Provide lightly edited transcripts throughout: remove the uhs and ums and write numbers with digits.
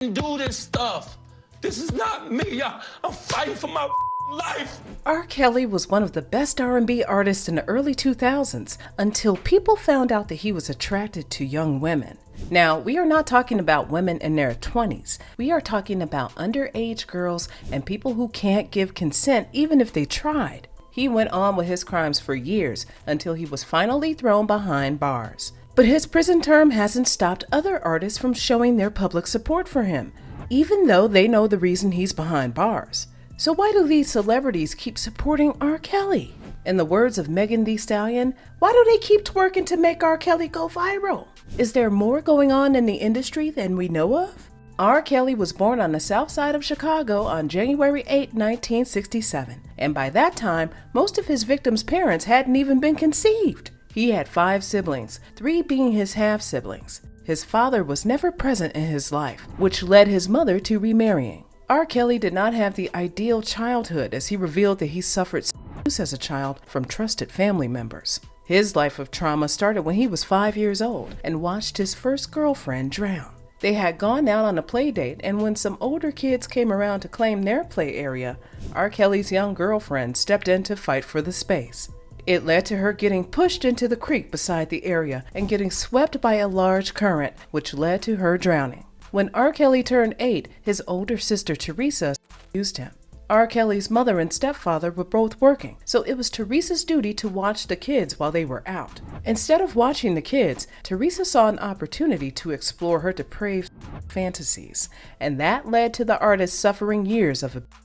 do this stuff. This is not me. I'm fighting for my life. R. Kelly was one of the best R&B artists in the early 2000s until people found out that he was attracted to young women. Now, we are not talking about women in their 20s. We are talking about underage girls and people who can't give consent even if they tried. He went on with his crimes for years until he was finally thrown behind bars. But his prison term hasn't stopped other artists from showing their public support for him, even though they know the reason he's behind bars. So why do these celebrities keep supporting R. Kelly? In the words of Megan Thee Stallion, why do they keep twerking to make R. Kelly go viral? Is there more going on in the industry than we know of? R. Kelly was born on the south side of Chicago on January 8, 1967, and by that time, most of his victims' parents hadn't even been conceived. He had 5 siblings, 3 being his half-siblings. His father was never present in his life, which led his mother to remarrying. R. Kelly did not have the ideal childhood, as he revealed that he suffered abuse as a child from trusted family members. His life of trauma started when he was 5 years old and watched his first girlfriend drown. They had gone out on a play date, and when some older kids came around to claim their play area, R. Kelly's young girlfriend stepped in to fight for the space. It led to her getting pushed into the creek beside the area and getting swept by a large current, which led to her drowning. When R. Kelly turned 8, his older sister Teresa abused him. R. Kelly's mother and stepfather were both working, so it was Teresa's duty to watch the kids while they were out. Instead of watching the kids, Teresa saw an opportunity to explore her depraved fantasies, and that led to the artist suffering years of abuse.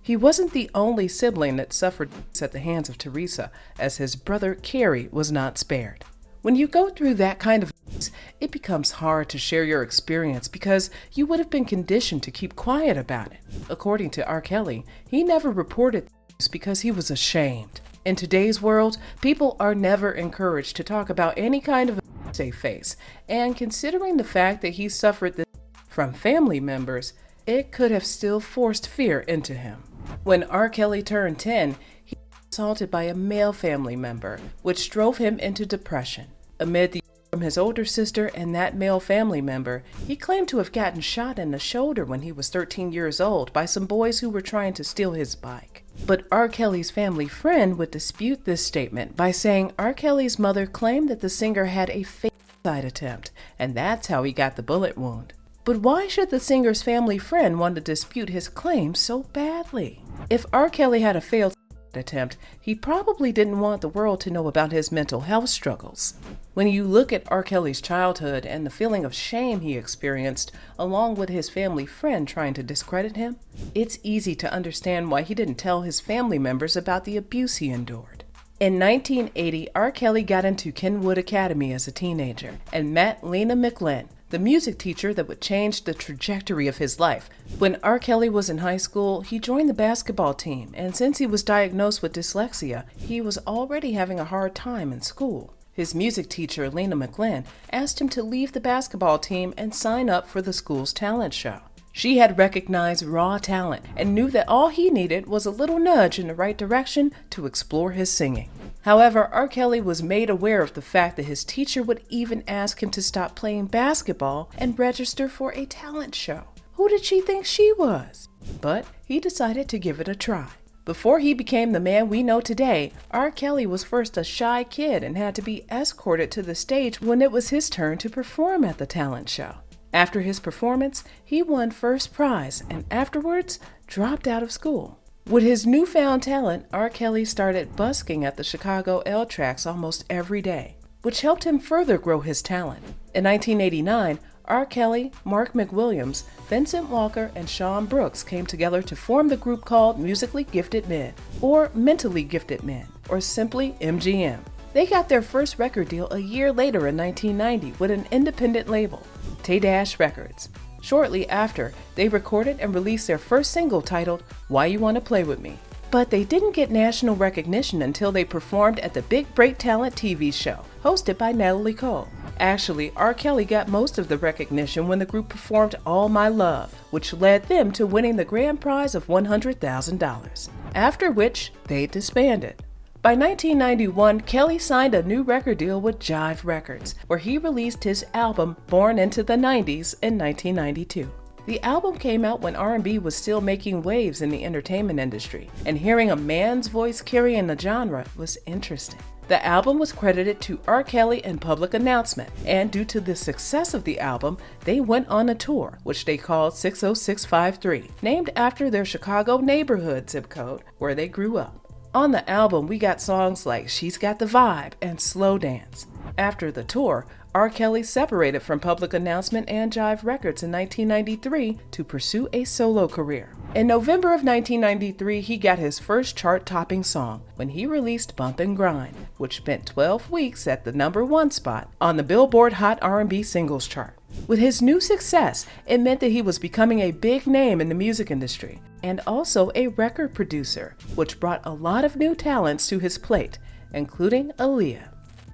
He wasn't the only sibling that suffered at the hands of Teresa, as his brother Kerry was not spared. When you go through that kind of abuse, it becomes hard to share your experience because you would have been conditioned to keep quiet about it. According to R. Kelly, he never reported abuse because he was ashamed. In today's world, people are never encouraged to talk about any kind of abuse they face, and considering the fact that he suffered this from family members, it could have still forced fear into him. When R. Kelly turned 10, he was assaulted by a male family member, which drove him into depression. Amid the from his older sister and that male family member, he claimed to have gotten shot in the shoulder when he was 13 years old by some boys who were trying to steal his bike. But R. Kelly's family friend would dispute this statement by saying R. Kelly's mother claimed that the singer had a suicide attempt, and that's how he got the bullet wound. But why should the singer's family friend want to dispute his claims so badly? If R. Kelly had a failed attempt, he probably didn't want the world to know about his mental health struggles. When you look at R. Kelly's childhood and the feeling of shame he experienced, along with his family friend trying to discredit him, it's easy to understand why he didn't tell his family members about the abuse he endured. In 1980, R. Kelly got into Kenwood Academy as a teenager and met Lena McLin, the music teacher that would change the trajectory of his life. When R. Kelly was in high school, he joined the basketball team, and since he was diagnosed with dyslexia, he was already having a hard time in school. His music teacher, Lena McLin, asked him to leave the basketball team and sign up for the school's talent show. She had recognized raw talent and knew that all he needed was a little nudge in the right direction to explore his singing. However, R. Kelly was made aware of the fact that his teacher would even ask him to stop playing basketball and register for a talent show. Who did she think she was? But he decided to give it a try. Before he became the man we know today, R. Kelly was first a shy kid and had to be escorted to the stage when it was his turn to perform at the talent show. After his performance, he won first prize and afterwards dropped out of school. With his newfound talent, R. Kelly started busking at the Chicago L tracks almost every day, which helped him further grow his talent. In 1989, R. Kelly, Mark McWilliams, Vincent Walker, and Sean Brooks came together to form the group called Musically Gifted Men, or Mentally Gifted Men, or simply MGM. They got their first record deal a year later in 1990 with an independent label, Tay-Dash Records. Shortly after, they recorded and released their first single titled Why You Wanna Play With Me. But they didn't get national recognition until they performed at the Big Break Talent TV show, hosted by Natalie Cole. Actually, R. Kelly got most of the recognition when the group performed All My Love, which led them to winning the grand prize of $100,000, after which they disbanded. By 1991, Kelly signed a new record deal with Jive Records, where he released his album Born into the 90s in 1992. The album came out when R&B was still making waves in the entertainment industry, and hearing a man's voice carrying the genre was interesting. The album was credited to R. Kelly and Public Announcement, and due to the success of the album, they went on a tour, which they called 60653, named after their Chicago neighborhood zip code where they grew up. On the album, we got songs like She's Got the Vibe and Slow Dance. After the tour, R. Kelly separated from Public Announcement and Jive Records in 1993 to pursue a solo career. In November of 1993, he got his first chart-topping song when he released Bump and Grind, which spent 12 weeks at the #1 spot on the Billboard Hot R&B Singles Chart. With his new success, it meant that he was becoming a big name in the music industry and also a record producer, which brought a lot of new talents to his plate, including Aaliyah.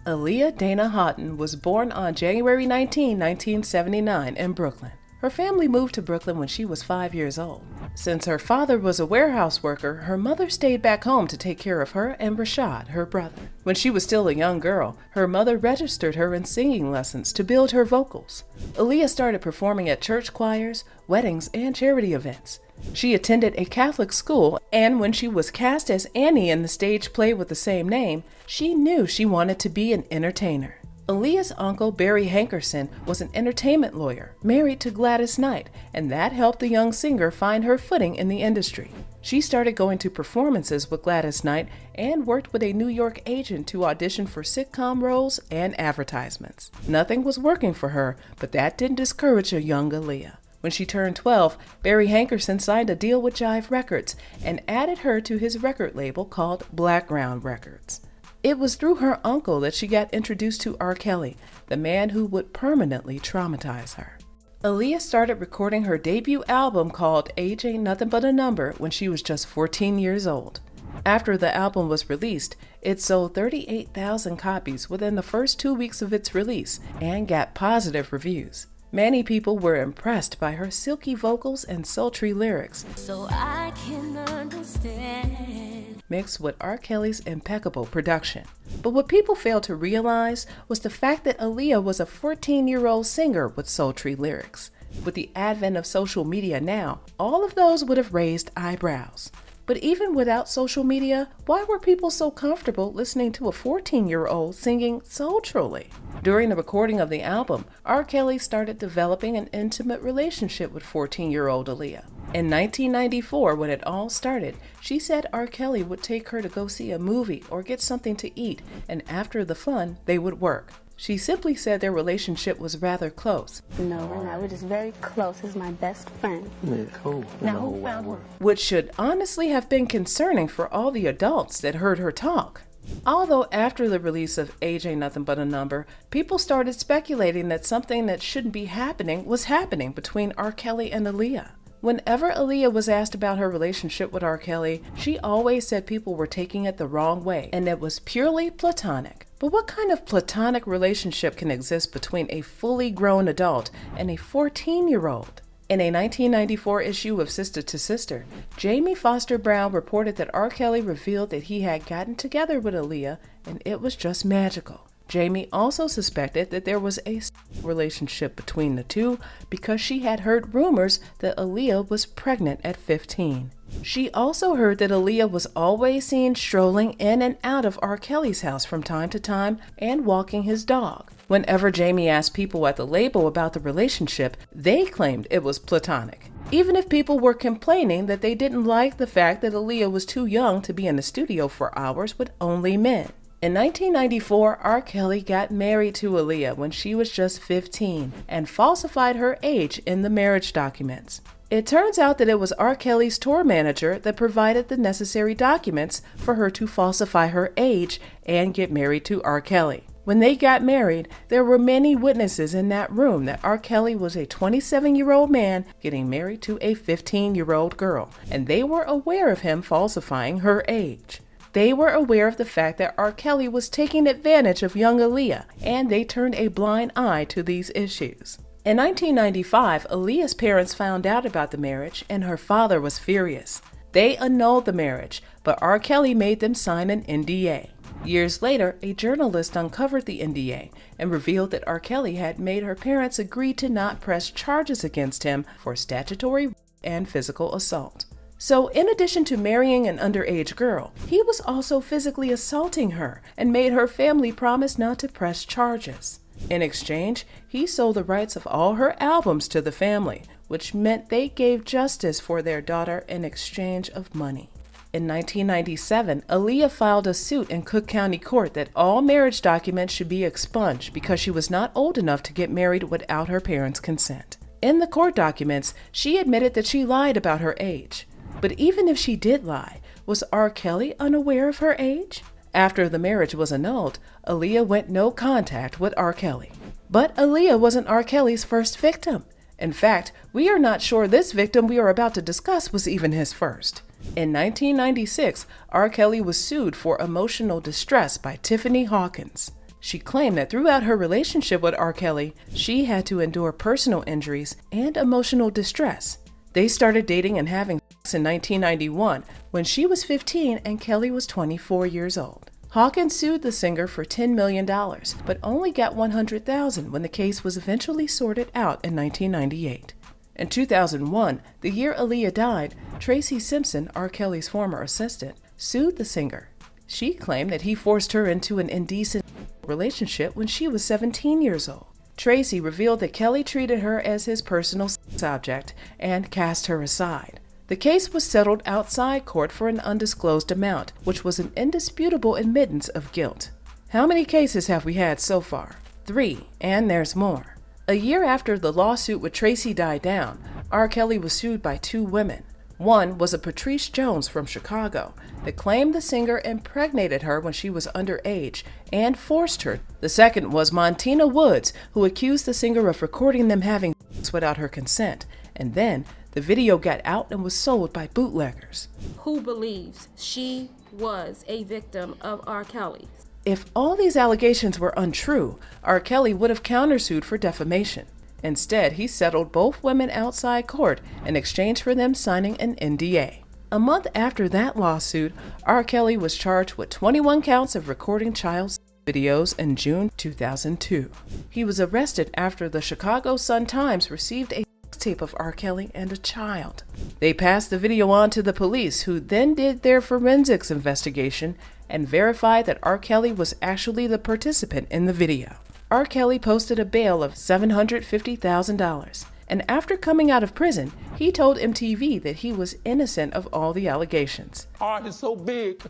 Aaliyah Dana Houghton was born on January 19, 1979 in Brooklyn. Her family moved to Brooklyn when she was 5 years old. Since her father was a warehouse worker, her mother stayed back home to take care of her and Rashad, her brother. When she was still a young girl, her mother registered her in singing lessons to build her vocals. Aaliyah started performing at church choirs, weddings, and charity events. She attended a Catholic school, and when she was cast as Annie in the stage play with the same name, she knew she wanted to be an entertainer. Aaliyah's uncle, Barry Hankerson, was an entertainment lawyer, married to Gladys Knight, and that helped the young singer find her footing in the industry. She started going to performances with Gladys Knight and worked with a New York agent to audition for sitcom roles and advertisements. Nothing was working for her, but that didn't discourage a young Aaliyah. When she turned 12, Barry Hankerson signed a deal with Jive Records and added her to his record label called Blackground Records. It was through her uncle that she got introduced to R. Kelly, the man who would permanently traumatize her. Aaliyah started recording her debut album called Age Ain't Nothing But a Number when she was just 14 years old. After the album was released, it sold 38,000 copies within the first 2 weeks of its release and got positive reviews. Many people were impressed by her silky vocals and sultry lyrics, so I can understand, mixed with R. Kelly's impeccable production. But what people failed to realize was the fact that Aaliyah was a 14-year-old singer with sultry lyrics. With the advent of social media now, all of those would have raised eyebrows. But even without social media, why were people so comfortable listening to a 14-year-old singing sultrily? During the recording of the album, R. Kelly started developing an intimate relationship with 14-year-old Aaliyah. In 1994, when it all started, she said R. Kelly would take her to go see a movie or get something to eat, and after the fun, they would work. She simply said their relationship was rather close. No, we're not. We're just very close. He's my best friend. Yeah, cool. Now, who found her? Which should honestly have been concerning for all the adults that heard her talk. Although after the release of Age Ain't Nothing But a Number, people started speculating that something that shouldn't be happening was happening between R. Kelly and Aaliyah. Whenever Aaliyah was asked about her relationship with R. Kelly, she always said people were taking it the wrong way and it was purely platonic. But what kind of platonic relationship can exist between a fully grown adult and a 14-year-old? In a 1994 issue of Sister to Sister, Jamie Foster Brown reported that R. Kelly revealed that he had gotten together with Aaliyah and it was just magical. Jamie also suspected that there was a relationship between the two because she had heard rumors that Aaliyah was pregnant at 15. She also heard that Aaliyah was always seen strolling in and out of R. Kelly's house from time to time and walking his dog. Whenever Jamie asked people at the label about the relationship, they claimed it was platonic. Even if people were complaining that they didn't like the fact that Aaliyah was too young to be in the studio for hours with only men. In 1994, R. Kelly got married to Aaliyah when she was just 15 and falsified her age in the marriage documents. It turns out that it was R. Kelly's tour manager that provided the necessary documents for her to falsify her age and get married to R. Kelly. When they got married, there were many witnesses in that room that R. Kelly was a 27-year-old man getting married to a 15-year-old girl, and they were aware of him falsifying her age. They were aware of the fact that R. Kelly was taking advantage of young Aaliyah, and they turned a blind eye to these issues. In 1995, Aaliyah's parents found out about the marriage, and her father was furious. They annulled the marriage, but R. Kelly made them sign an NDA. Years later, a journalist uncovered the NDA and revealed that R. Kelly had made her parents agree to not press charges against him for statutory and physical assault. So, in addition to marrying an underage girl, he was also physically assaulting her and made her family promise not to press charges. In exchange, he sold the rights of all her albums to the family, which meant they gave justice for their daughter in exchange of money. In 1997, Aaliyah filed a suit in Cook County Court that all marriage documents should be expunged because she was not old enough to get married without her parents' consent. In the court documents, she admitted that she lied about her age. But even if she did lie, was R. Kelly unaware of her age? After the marriage was annulled, Aaliyah went no contact with R. Kelly. But Aaliyah wasn't R. Kelly's first victim. In fact, we are not sure this victim we are about to discuss was even his first. In 1996, R. Kelly was sued for emotional distress by Tiffany Hawkins. She claimed that throughout her relationship with R. Kelly, she had to endure personal injuries and emotional distress. They started dating and having sex in 1991 when she was 15 and Kelly was 24 years old. Hawkins sued the singer for $10 million, but only got $100,000 when the case was eventually sorted out in 1998. In 2001, the year Aaliyah died, Tracy Simpson, R. Kelly's former assistant, sued the singer. She claimed that he forced her into an indecent relationship when she was 17 years old. Tracy revealed that Kelly treated her as his personal sex object and cast her aside. The case was settled outside court for an undisclosed amount, which was an indisputable admittance of guilt. How many cases have we had so far? 3, and there's more. A year after the lawsuit with Tracy died down, R. Kelly was sued by 2 women. One was a Patrice Jones from Chicago that claimed the singer impregnated her when she was underage and forced her. The second was Montina Woods, who accused the singer of recording them having sex without her consent, and then the video got out and was sold by bootleggers. Who believes she was a victim of R. Kelly? If all these allegations were untrue, R. Kelly would have countersued for defamation. Instead, he settled both women outside court in exchange for them signing an NDA. A month after that lawsuit, R. Kelly was charged with 21 counts of recording child videos in June 2002. He was arrested after the Chicago Sun-Times received a tape of R. Kelly and a child. They passed the video on to the police, who then did their forensics investigation and verified that R. Kelly was actually the participant in the video. R. Kelly posted a bail of $750,000, and after coming out of prison, he told MTV that he was innocent of all the allegations. Art is so big,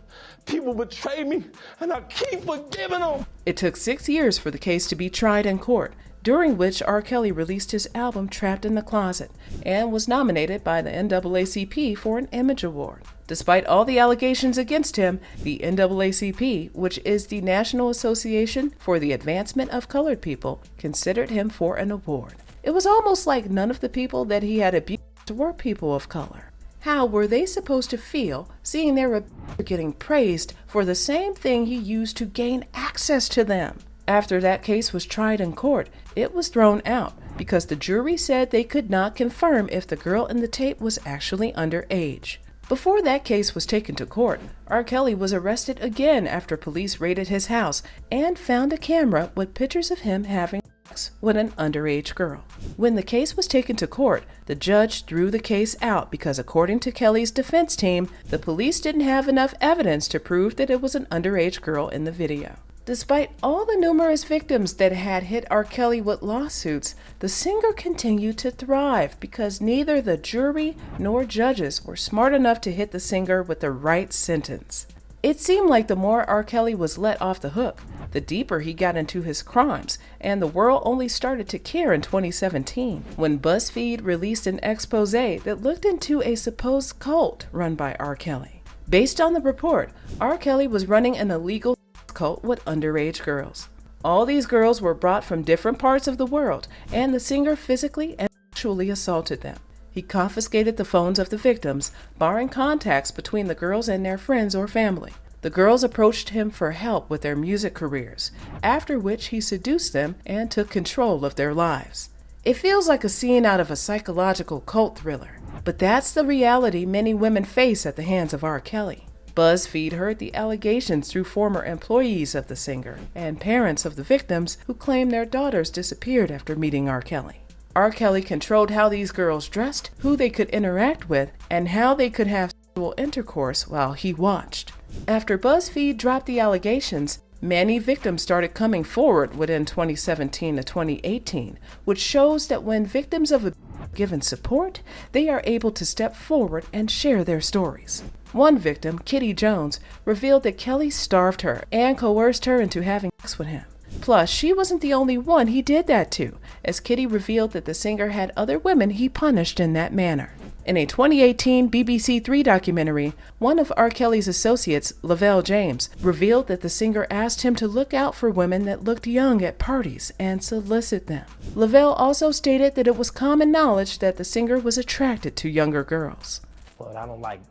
people betray me, and I keep forgiving them. It took 6 years for the case to be tried in court, during which R. Kelly released his album Trapped in the Closet and was nominated by the NAACP for an Image Award. Despite all the allegations against him, the NAACP, which is the National Association for the Advancement of Colored People, considered him for an award. It was almost like none of the people that he had abused were people of color. How were they supposed to feel seeing their abuser getting praised for the same thing he used to gain access to them? After that case was tried in court, it was thrown out because the jury said they could not confirm if the girl in the tape was actually underage. Before that case was taken to court, R. Kelly was arrested again after police raided his house and found a camera with pictures of him having sex with an underage girl. When the case was taken to court, the judge threw the case out because, according to Kelly's defense team, the police didn't have enough evidence to prove that it was an underage girl in the video. Despite all the numerous victims that had hit R. Kelly with lawsuits, the singer continued to thrive because neither the jury nor judges were smart enough to hit the singer with the right sentence. It seemed like the more R. Kelly was let off the hook, the deeper he got into his crimes, and the world only started to care in 2017 when BuzzFeed released an expose that looked into a supposed cult run by R. Kelly. Based on the report, R. Kelly was running an illegal cult with underage girls. All these girls were brought from different parts of the world, and the singer physically and sexually assaulted them. He confiscated the phones of the victims, barring contacts between the girls and their friends or family. The girls approached him for help with their music careers, after which he seduced them and took control of their lives. It feels like a scene out of a psychological cult thriller, but that's the reality many women face at the hands of R. Kelly. BuzzFeed heard the allegations through former employees of the singer and parents of the victims who claimed their daughters disappeared after meeting R. Kelly. R. Kelly controlled how these girls dressed, who they could interact with, and how they could have sexual intercourse while he watched. After BuzzFeed dropped the allegations, many victims started coming forward within 2017 to 2018, which shows that when victims of abuse are given support, they are able to step forward and share their stories. One victim, Kitty Jones, revealed that Kelly starved her and coerced her into having sex with him. Plus, she wasn't the only one he did that to, as Kitty revealed that the singer had other women he punished in that manner. In a 2018 BBC Three documentary, one of R. Kelly's associates, Lavelle James, revealed that the singer asked him to look out for women that looked young at parties and solicit them. Lavelle also stated that it was common knowledge that the singer was attracted to younger girls. But I don't like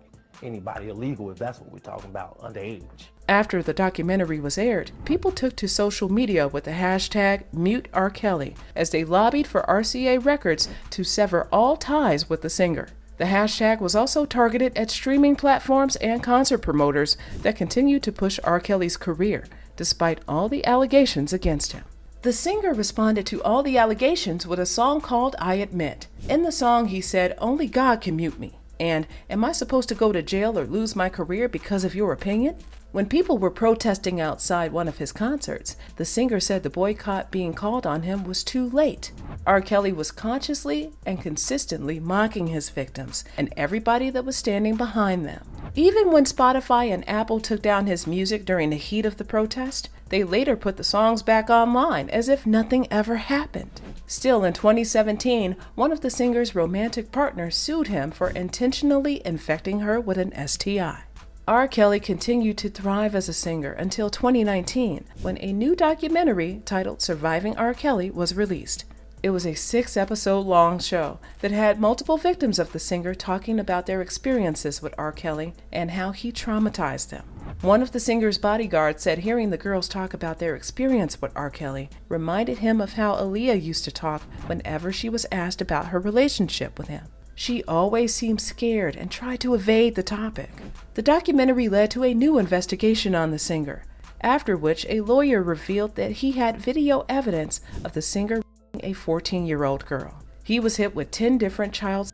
anybody illegal, if that's what we're talking about, underage. After the documentary was aired, people took to social media with the hashtag #MuteRKelly as they lobbied for RCA Records to sever all ties with the singer. The hashtag was also targeted at streaming platforms and concert promoters that continue to push R. Kelly's career, despite all the allegations against him. The singer responded to all the allegations with a song called I Admit. In the song, he said, "Only God can mute me," and "Am I supposed to go to jail or lose my career because of your opinion?" When people were protesting outside one of his concerts, the singer said the boycott being called on him was too late. R. Kelly was consciously and consistently mocking his victims and everybody that was standing behind them. Even when Spotify and Apple took down his music during the heat of the protest, they later put the songs back online as if nothing ever happened. Still, in 2017, one of the singer's romantic partners sued him for intentionally infecting her with an STI. R. Kelly continued to thrive as a singer until 2019, when a new documentary titled Surviving R. Kelly was released. It was a 6-episode-long show that had multiple victims of the singer talking about their experiences with R. Kelly and how he traumatized them. One of the singer's bodyguards said hearing the girls talk about their experience with R. Kelly reminded him of how Aaliyah used to talk whenever she was asked about her relationship with him. She always seemed scared and tried to evade the topic. The documentary led to a new investigation on the singer, after which a lawyer revealed that he had video evidence of the singer raping a 14-year-old girl. He was hit with 10 different child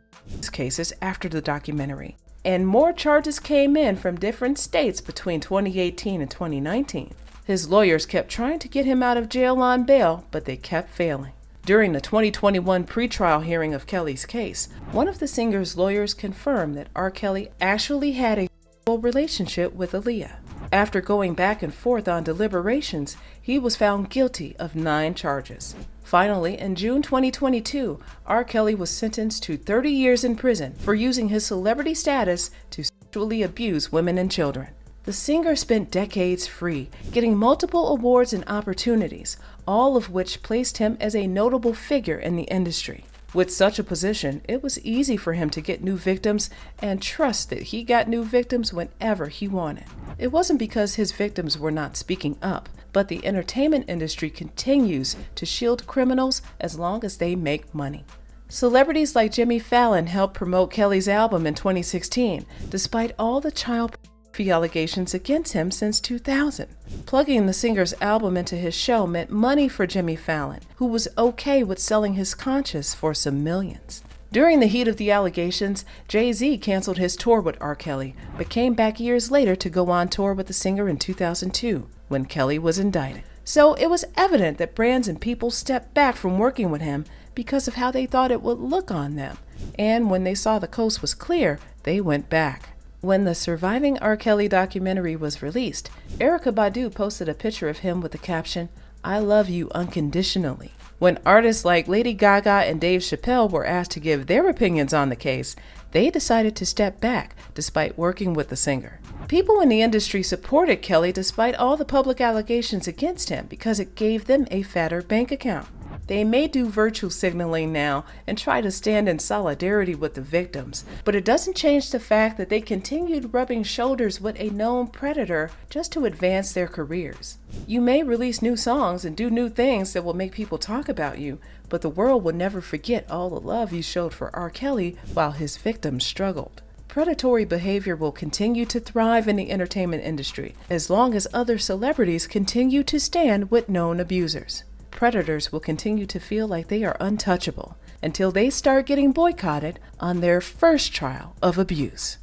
cases after the documentary, and more charges came in from different states between 2018 and 2019. His lawyers kept trying to get him out of jail on bail, but they kept failing. During the 2021 pretrial hearing of Kelly's case, one of the singer's lawyers confirmed that R. Kelly actually had a sexual relationship with Aaliyah. After going back and forth on deliberations, he was found guilty of 9 charges. Finally, in June 2022, R. Kelly was sentenced to 30 years in prison for using his celebrity status to sexually abuse women and children. The singer spent decades free, getting multiple awards and opportunities, all of which placed him as a notable figure in the industry. With such a position, it was easy for him to get new victims and trust that he got new victims whenever he wanted. It wasn't because his victims were not speaking up, but the entertainment industry continues to shield criminals as long as they make money. Celebrities like Jimmy Fallon helped promote Kelly's album in 2016, despite all the child pornography allegations against him since 2000. Plugging the singer's album into his show meant money for Jimmy Fallon, who was okay with selling his conscience for some millions. During the heat of the allegations, Jay-Z canceled his tour with R. Kelly, but came back years later to go on tour with the singer in 2002, when Kelly was indicted. So it was evident that brands and people stepped back from working with him because of how they thought it would look on them. And when they saw the coast was clear, they went back. When the Surviving R. Kelly documentary was released, Erykah Badu posted a picture of him with the caption, "I love you unconditionally." When artists like Lady Gaga and Dave Chappelle were asked to give their opinions on the case, they decided to step back despite working with the singer. People in the industry supported Kelly despite all the public allegations against him because it gave them a fatter bank account. They may do virtue signaling now and try to stand in solidarity with the victims, but it doesn't change the fact that they continued rubbing shoulders with a known predator just to advance their careers. You may release new songs and do new things that will make people talk about you, but the world will never forget all the love you showed for R. Kelly while his victims struggled. Predatory behavior will continue to thrive in the entertainment industry as long as other celebrities continue to stand with known abusers. Predators will continue to feel like they are untouchable until they start getting boycotted on their first trial of abuse.